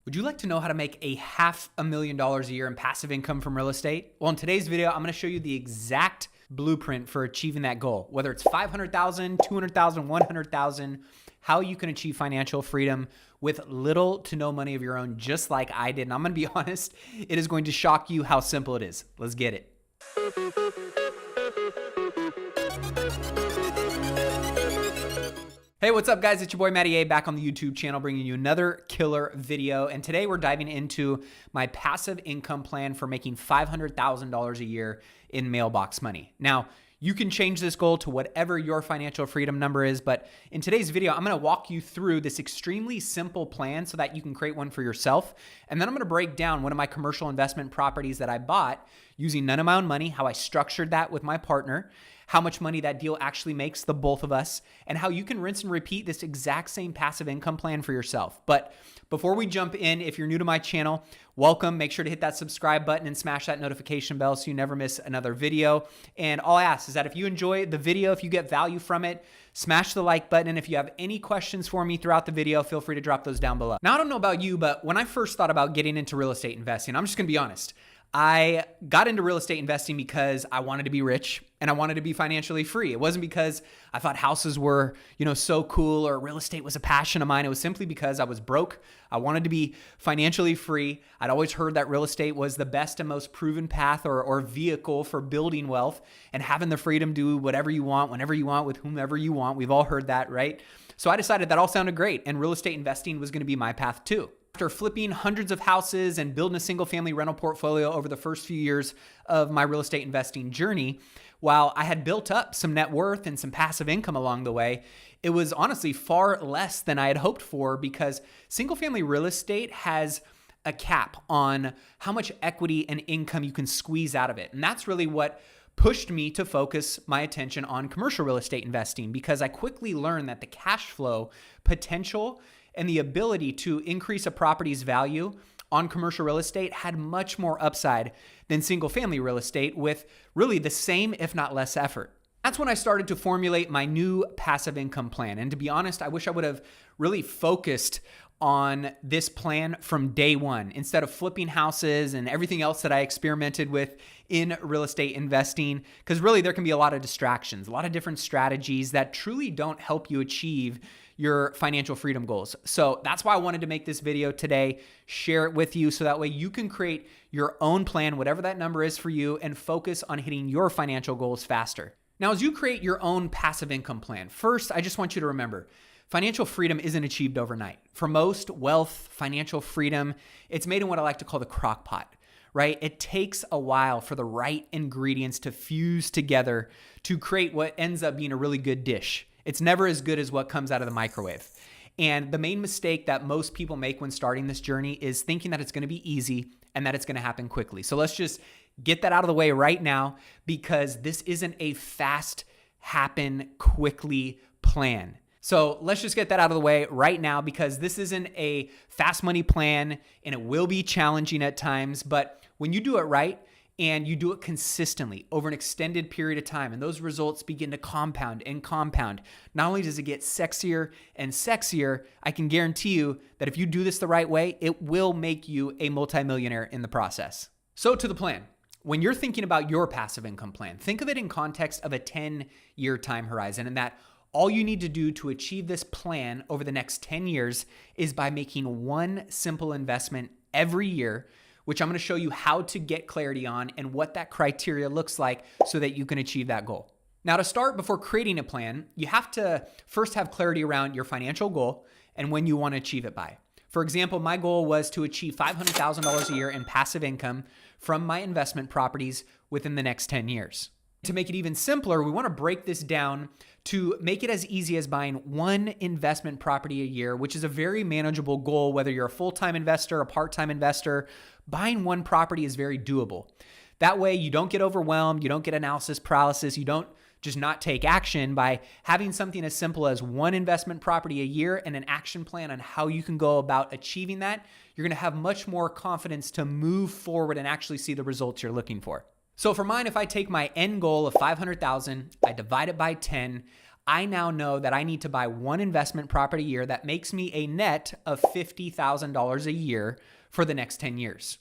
Would you like to know how to make a $500,000 a year in passive income from real estate? Well, in today's video, I'm going to show you the exact blueprint for achieving that goal. Whether it's 500,000, 200,000, 100,000, how you can achieve financial freedom with little to no money of your own, just like I did. And I'm going to be honest, it is going to shock you how simple it is. Let's get it. Hey, what's up guys? It's your boy Matty A back on the YouTube channel bringing you another killer video. And today we're diving into my passive income plan for making $500,000 a year in mailbox money. Now, you can change this goal to whatever your financial freedom number is, but in today's video, I'm gonna walk you through this extremely simple plan so that you can create one for yourself. And then I'm gonna break down one of my commercial investment properties that I bought using none of my own money, how I structured that with my partner, how much money that deal actually makes the both of us, and how you can rinse and repeat this exact same passive income plan for yourself. But before we jump in, if you're new to my channel, welcome. Make sure to hit that subscribe button and smash that notification bell so you never miss another video. And all I ask is that if you enjoy the video, if you get value from it, smash the like button. And if you have any questions for me throughout the video, feel free to drop those down below. Now, I don't know about you, but when I first thought about getting into real estate investing, I'm just gonna be honest, I got into real estate investing because I wanted to be rich and I wanted to be financially free. It wasn't because I thought houses were, so cool or real estate was a passion of mine. It was simply because I was broke. I wanted to be financially free. I'd always heard that real estate was the best and most proven path or vehicle for building wealth and having the freedom to do whatever you want, whenever you want, with whomever you want. We've all heard that, right? So I decided that all sounded great and real estate investing was going to be my path too. After flipping hundreds of houses and building a single family rental portfolio over the first few years of my real estate investing journey, while I had built up some net worth and some passive income along the way, it was honestly far less than I had hoped for because single family real estate has a cap on how much equity and income you can squeeze out of it. And that's really what pushed me to focus my attention on commercial real estate investing because I quickly learned that the cash flow potential and the ability to increase a property's value on commercial real estate had much more upside than single family real estate with really the same, if not less effort. That's when I started to formulate my new passive income plan. And to be honest, I wish I would have really focused on this plan from day one instead of flipping houses and everything else that I experimented with in real estate investing, because really there can be a lot of distractions, a lot of different strategies that truly don't help you achieve your financial freedom goals. So that's why I wanted to make this video today, share it with you so that way you can create your own plan, whatever that number is for you, and focus on hitting your financial goals faster. Now, as you create your own passive income plan, first, I just want you to remember, financial freedom isn't achieved overnight. For most, wealth, financial freedom, it's made in what I like to call the crock pot, right? It takes a while for the right ingredients to fuse together to create what ends up being a really good dish. It's never as good as what comes out of the microwave. And the main mistake that most people make when starting this journey is thinking that it's going to be easy and that it's going to happen quickly. So let's just get that out of the way right now because this isn't a fast, happen quickly plan. So let's just get that out of the way right now because this isn't a fast money plan and it will be challenging at times. But when you do it right and you do it consistently over an extended period of time and those results begin to compound and compound, not only does it get sexier and sexier, I can guarantee you that if you do this the right way, it will make you a multimillionaire in the process. So to the plan. When you're thinking about your passive income plan, think of it in context of a 10-year time horizon and that all you need to do to achieve this plan over the next 10 years is by making one simple investment every year, which I'm going to show you how to get clarity on and what that criteria looks like so that you can achieve that goal. Now, to start, before creating a plan, you have to first have clarity around your financial goal and when you want to achieve it by. For example, my goal was to achieve $500,000 a year in passive income from my investment properties within the next 10 years. To make it even simpler, we want to break this down to make it as easy as buying one investment property a year, which is a very manageable goal, whether you're a full-time investor, a part-time investor. Buying one property is very doable. That way you don't get overwhelmed, you don't get analysis paralysis, you don't just not take action by having something as simple as one investment property a year and an action plan on how you can go about achieving that. You're going to have much more confidence to move forward and actually see the results you're looking for. So for mine, if I take my end goal of 500,000, I divide it by 10, I now know that I need to buy one investment property a year that makes me a net of $50,000 a year for the next 10 years.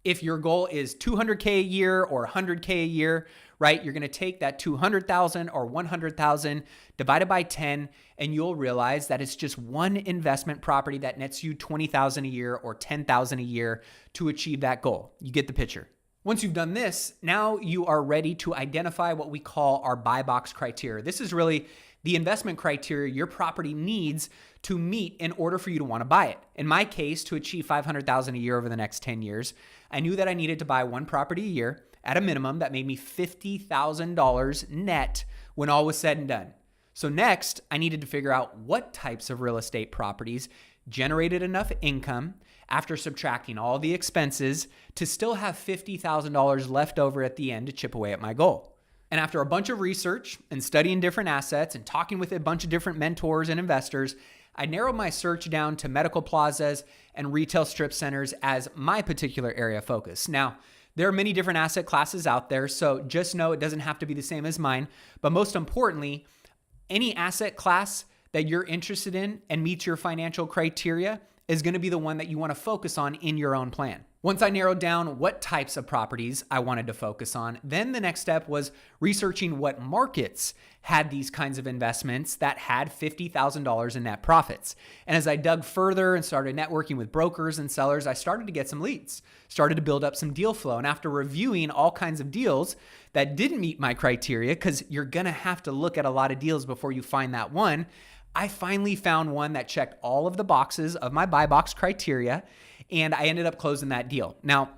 If your goal is $200K a year or $100K a year, right, you're going to take that $200,000 or $100,000 divided by 10, and you'll realize that it's just one investment property that nets you $20,000 a year or $10,000 a year to achieve that goal. You get the picture. Once you've done this, now you are ready to identify what we call our buy box criteria. This is really the investment criteria your property needs to meet in order for you to want to buy it. In my case, to achieve $500,000 a year over the next 10 years, I knew that I needed to buy one property a year at a minimum that made me $50,000 net when all was said and done. So next, I needed to figure out what types of real estate properties generated enough income after subtracting all the expenses to still have $50,000 left over at the end to chip away at my goal. And after a bunch of research and studying different assets and talking with a bunch of different mentors and investors, I narrowed my search down to medical plazas and retail strip centers as my particular area of focus. Now, there are many different asset classes out there, so just know it doesn't have to be the same as mine. But most importantly, any asset class that you're interested in and meets your financial criteria is going to be the one that you want to focus on in your own plan. Once I narrowed down what types of properties I wanted to focus on, then the next step was researching what markets had these kinds of investments that had $50,000 in net profits. And as I dug further and started networking with brokers and sellers, I started to get some leads, started to build up some deal flow. And after reviewing all kinds of deals that didn't meet my criteria, because you're going to have to look at a lot of deals before you find that one, I finally found one that checked all of the boxes of my buy box criteria, and I ended up closing that deal. Now,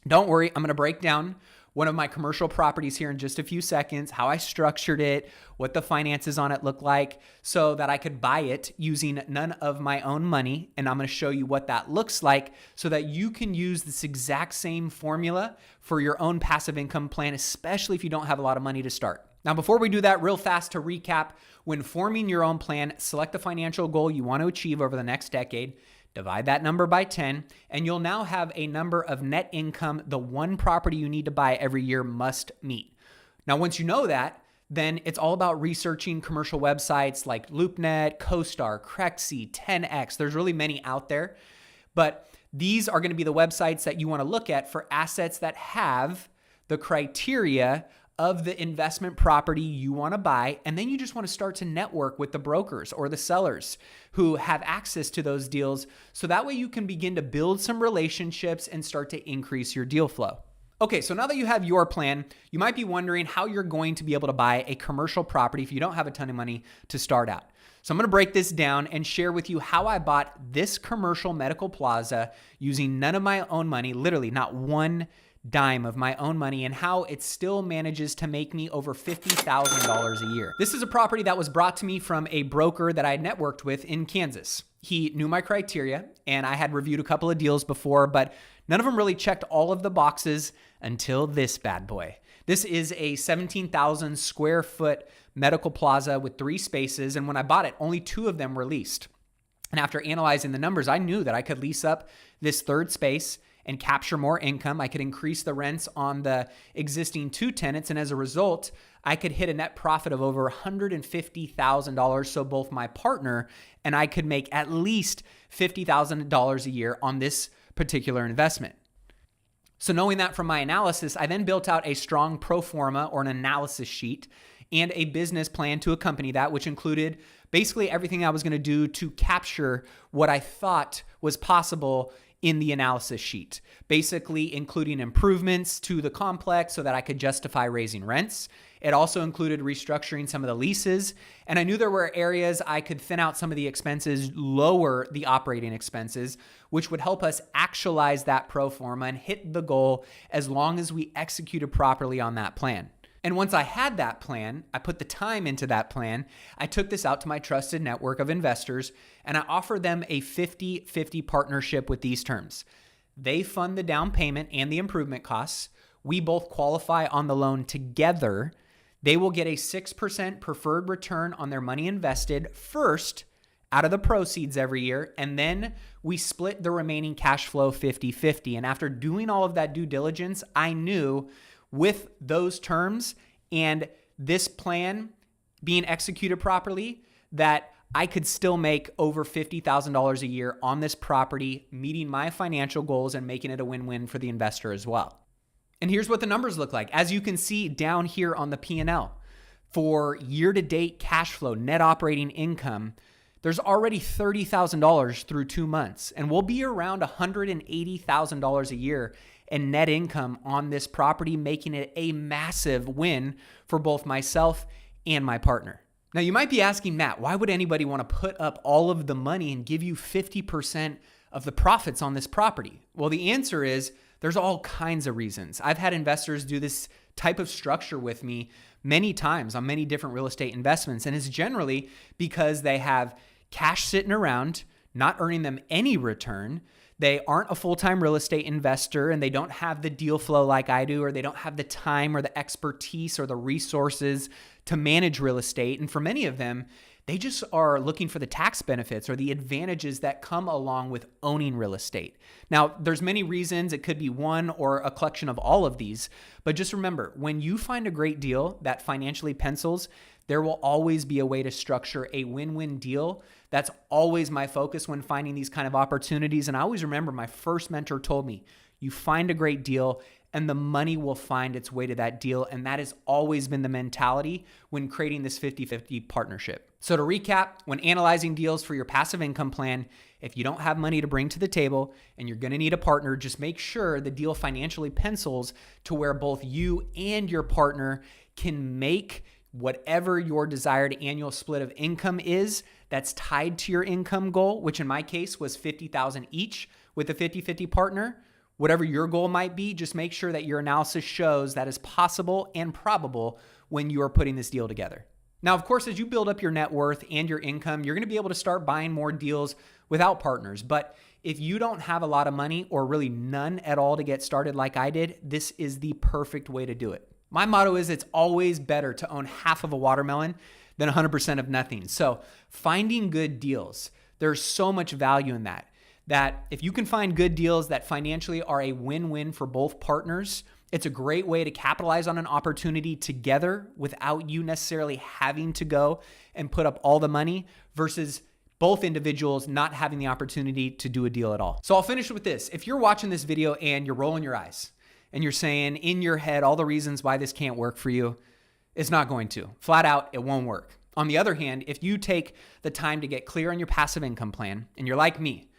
don't worry, I'm going to break down one of my commercial properties here in just a few seconds, how I structured it, what the finances on it look like, so that I could buy it using none of my own money. And I'm going to show you what that looks like so that you can use this exact same formula for your own passive income plan, especially if you don't have a lot of money to start. Now, before we do that, real fast to recap, when forming your own plan, select the financial goal you want to achieve over the next decade, divide that number by 10, and you'll now have a number of net income the one property you need to buy every year must meet. Now, once you know that, then it's all about researching commercial websites like LoopNet, CoStar, Crexi, 10X. There's really many out there, but these are going to be the websites that you want to look at for assets that have the criteria of the investment property you want to buy. And then you just want to start to network with the brokers or the sellers who have access to those deals. So that way you can begin to build some relationships and start to increase your deal flow. Okay, so now that you have your plan, you might be wondering how you're going to be able to buy a commercial property if you don't have a ton of money to start out. So I'm going to break this down and share with you how I bought this commercial medical plaza using none of my own money, literally not one dime of my own money, and how it still manages to make me over $50,000 a year. This is a property that was brought to me from a broker that I had networked with in Kansas. He knew my criteria, and I had reviewed a couple of deals before, but none of them really checked all of the boxes until this bad boy. This is a 17,000 square foot medical plaza with 3 spaces, and when I bought it, only 2 of them were leased. And after analyzing the numbers, I knew that I could lease up this 3rd space and capture more income. I could increase the rents on the existing 2 tenants. And as a result, I could hit a net profit of over $150,000. So both my partner and I could make at least $50,000 a year on this particular investment. So knowing that from my analysis, I then built out a strong pro forma or an analysis sheet and a business plan to accompany that, which included basically everything I was going to do to capture what I thought was possible in the analysis sheet, basically including improvements to the complex so that I could justify raising rents. It also included restructuring some of the leases, and I knew there were areas I could thin out some of the expenses, lower the operating expenses, which would help us actualize that pro forma and hit the goal as long as we executed properly on that plan. And once I had that plan, I put the time into that plan, I took this out to my trusted network of investors, and I offered them a 50-50 partnership with these terms. They fund the down payment and the improvement costs. We both qualify on the loan together. They will get a 6% preferred return on their money invested first out of the proceeds every year, and then we split the remaining cash flow 50-50. And after doing all of that due diligence, I knew with those terms and this plan being executed properly, that I could still make over $50,000 a year on this property, meeting my financial goals and making it a win-win for the investor as well. And here's what the numbers look like. As you can see down here on the P&L, for year-to-date cash flow, net operating income, there's already $30,000 through 2 months, and we'll be around $180,000 a year in net income on this property, making it a massive win for both myself and my partner. Now, you might be asking, Matt, why would anybody want to put up all of the money and give you 50% of the profits on this property? Well, the answer is there's all kinds of reasons. I've had investors do this type of structure with me many times on many different real estate investments, and it's generally because they have cash sitting around, not earning them any return. They aren't a full-time real estate investor, and they don't have the deal flow like I do, or they don't have the time or the expertise or the resources to manage real estate. And for many of them, they just are looking for the tax benefits or the advantages that come along with owning real estate. Now, there's many reasons. It could be one or a collection of all of these, but just remember, when you find a great deal that financially pencils, there will always be a way to structure a win-win deal. That's always my focus when finding these kind of opportunities. And I always remember my first mentor told me, you find a great deal and the money will find its way to that deal. And that has always been the mentality when creating this 50-50 partnership. So to recap, when analyzing deals for your passive income plan, if you don't have money to bring to the table and you're going to need a partner, just make sure the deal financially pencils to where both you and your partner can make whatever your desired annual split of income is that's tied to your income goal, which in my case was $50,000 each with a 50-50 partner. Whatever your goal might be, just make sure that your analysis shows that is possible and probable when you are putting this deal together. Now, of course, as you build up your net worth and your income, you're going to be able to start buying more deals without partners. But if you don't have a lot of money or really none at all to get started like I did, this is the perfect way to do it. My motto is it's always better to own half of a watermelon than 100% of nothing. So finding good deals, there's so much value in that if you can find good deals that financially are a win-win for both partners, it's a great way to capitalize on an opportunity together without you necessarily having to go and put up all the money versus both individuals not having the opportunity to do a deal at all. So I'll finish with this. If you're watching this video and you're rolling your eyes and you're saying in your head all the reasons why this can't work for you, it's not going to. Flat out, it won't work. On the other hand, if you take the time to get clear on your passive income plan and you're like me,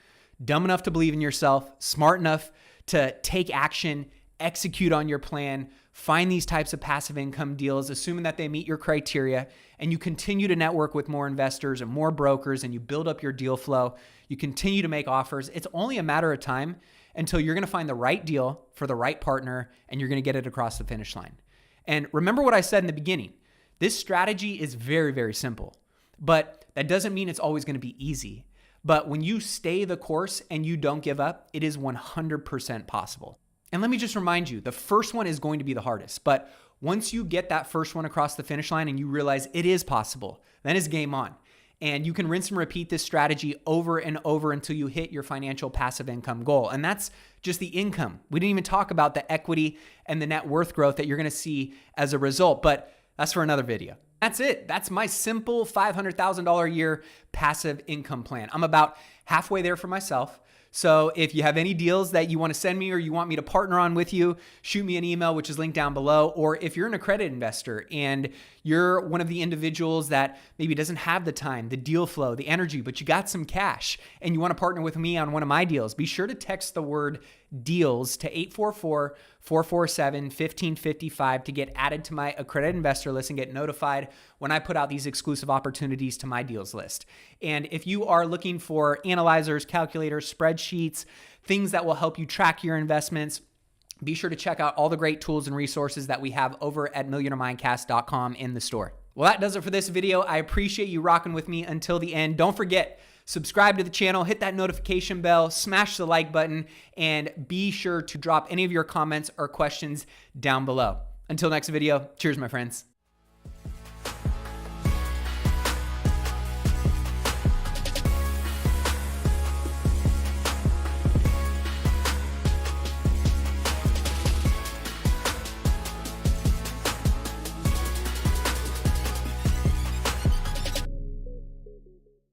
dumb enough to believe in yourself, smart enough to take action, execute on your plan, find these types of passive income deals, assuming that they meet your criteria, and you continue to network with more investors and more brokers, and you build up your deal flow, you continue to make offers, it's only a matter of time until you're going to find the right deal for the right partner, and you're going to get it across the finish line. And remember what I said in the beginning, this strategy is very, very simple, but that doesn't mean it's always going to be easy. But when you stay the course and you don't give up, it is 100% possible. And let me just remind you, the first one is going to be the hardest. But once you get that first one across the finish line and you realize it is possible, then it's game on. And you can rinse and repeat this strategy over and over until you hit your financial passive income goal. And that's just the income. We didn't even talk about the equity and the net worth growth that you're going to see as a result, but that's for another video. That's it. That's my simple $500,000 a year passive income plan. I'm about halfway there for myself. So if you have any deals that you want to send me or you want me to partner on with you, shoot me an email, which is linked down below. Or if you're an accredited investor and you're one of the individuals that maybe doesn't have the time, the deal flow, the energy, but you got some cash and you want to partner with me on one of my deals, be sure to text the word deals to 844-447-1555 to get added to my accredited investor list and get notified when I put out these exclusive opportunities to my deals list. And if you are looking for analyzers, calculators, spreadsheets, things that will help you track your investments, be sure to check out all the great tools and resources that we have over at millionairemindcast.com in the store. Well, that does it for this video. I appreciate you rocking with me until the end. Don't forget, subscribe to the channel, hit that notification bell, smash the like button, and be sure to drop any of your comments or questions down below. Until next video, cheers, my friends.